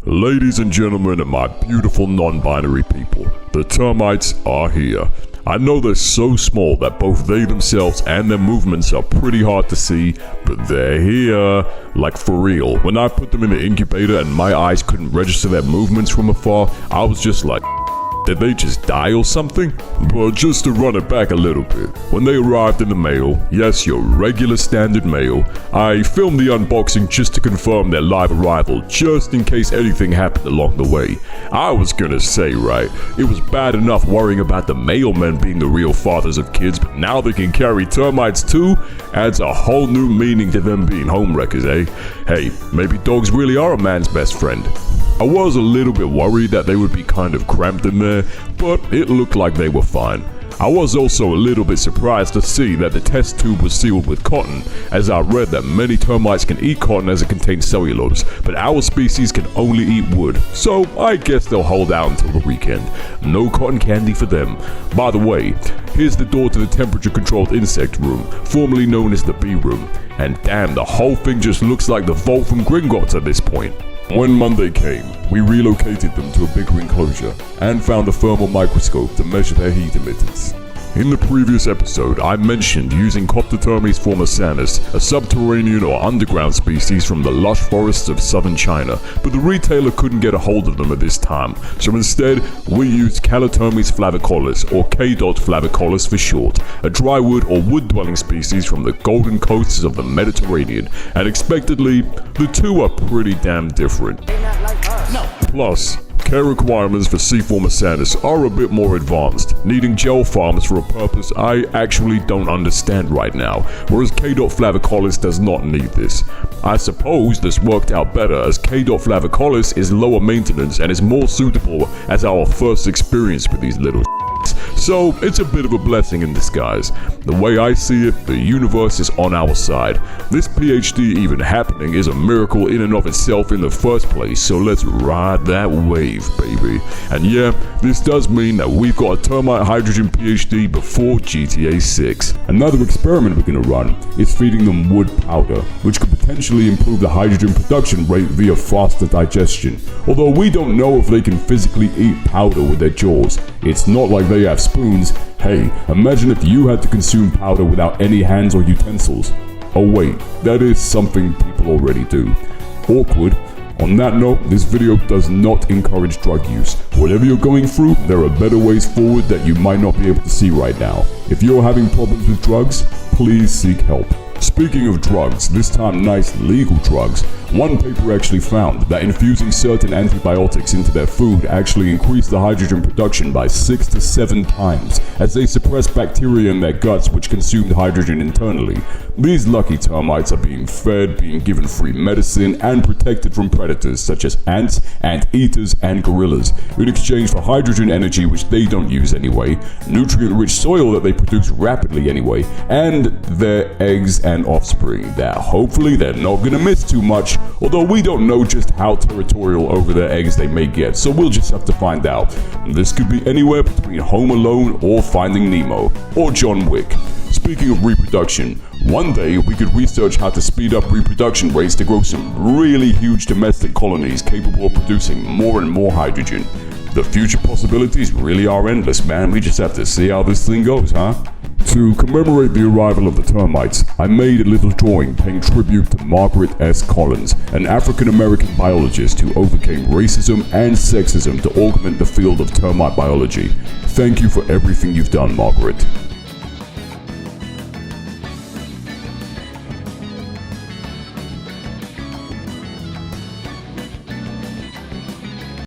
Ladies and gentlemen and my beautiful non-binary people, the termites are here. I know they're so small that both they themselves and their movements are pretty hard to see, but they're here. Like for real, when I put them in the incubator and my eyes couldn't register their movements from afar, I was just like, did they just die or something? But just to run it back a little bit, when they arrived in the mail, yes, your regular standard mail, I filmed the unboxing just to confirm their live arrival, just in case anything happened along the way. I was gonna say, right, it was bad enough worrying about the mailmen being the real fathers of kids, but now they can carry termites too? Adds a whole new meaning to them being homewreckers, eh? Hey, maybe dogs really are a man's best friend. I was a little bit worried that they would be kind of cramped in there, but it looked like they were fine. I was also a little bit surprised to see that the test tube was sealed with cotton, as I read that many termites can eat cotton as it contains cellulose, but our species can only eat wood, so I guess they'll hold out until the weekend. No cotton candy for them. By the way, here's the door to the temperature-controlled insect room, formerly known as the bee room, and damn, the whole thing just looks like the vault from Gringotts at this point. When Monday came, we relocated them to a bigger enclosure and found a thermal microscope to measure their heat emittance. In the previous episode, I mentioned using Termites formosanus, a subterranean or underground species from the lush forests of southern China, but the retailer couldn't get a hold of them at this time, so instead, we used Termites flavicollis, or K. flavicollis for short, a drywood or wood-dwelling species from the golden coasts of the Mediterranean, and expectedly, the two are pretty damn different. Plus, care requirements for C. formosanus are a bit more advanced, needing gel farms for a purpose I actually don't understand right now, whereas K. flavicollis does not need this. I suppose this worked out better as K. flavicollis is lower maintenance and is more suitable as our first experience with these little so it's a bit of a blessing in disguise. The way I see it, the universe is on our side. This PhD even happening is a miracle in and of itself in the first place, so let's ride that wave, baby. And yeah, this does mean that we've got a Termite Hydrogen PhD before GTA 6. Another experiment we're gonna run is feeding them wood powder, which could potentially improve the hydrogen production rate via faster digestion. Although we don't know if they can physically eat powder with their jaws. It's not like they have spoons. Hey, imagine if you had to consume powder without any hands or utensils. Oh wait, that is something people already do. Awkward. On that note, this video does not encourage drug use. Whatever you're going through, there are better ways forward that you might not be able to see right now. If you're having problems with drugs, please seek help. Speaking of drugs, this time nice legal drugs, one paper actually found that infusing certain antibiotics into their food actually increased the hydrogen production by 6 to 7 times, as they suppress bacteria in their guts which consumed hydrogen internally. These lucky termites are being fed, being given free medicine, and protected from predators such as ants, anteaters, and gorillas, in exchange for hydrogen energy which they don't use anyway, nutrient-rich soil that they produce rapidly anyway, and their eggs and offspring that hopefully they're not gonna miss too much, although we don't know just how territorial over their eggs they may get, so we'll just have to find out. This could be anywhere between Home Alone or Finding Nemo, or John Wick. Speaking of reproduction, one day we could research how to speed up reproduction rates to grow some really huge domestic colonies capable of producing more and more hydrogen. The future possibilities really are endless, man. We just have to see how this thing goes, huh? To commemorate the arrival of the termites, I made a little drawing paying tribute to Margaret S. Collins, an African-American biologist who overcame racism and sexism to augment the field of termite biology. Thank you for everything you've done, Margaret.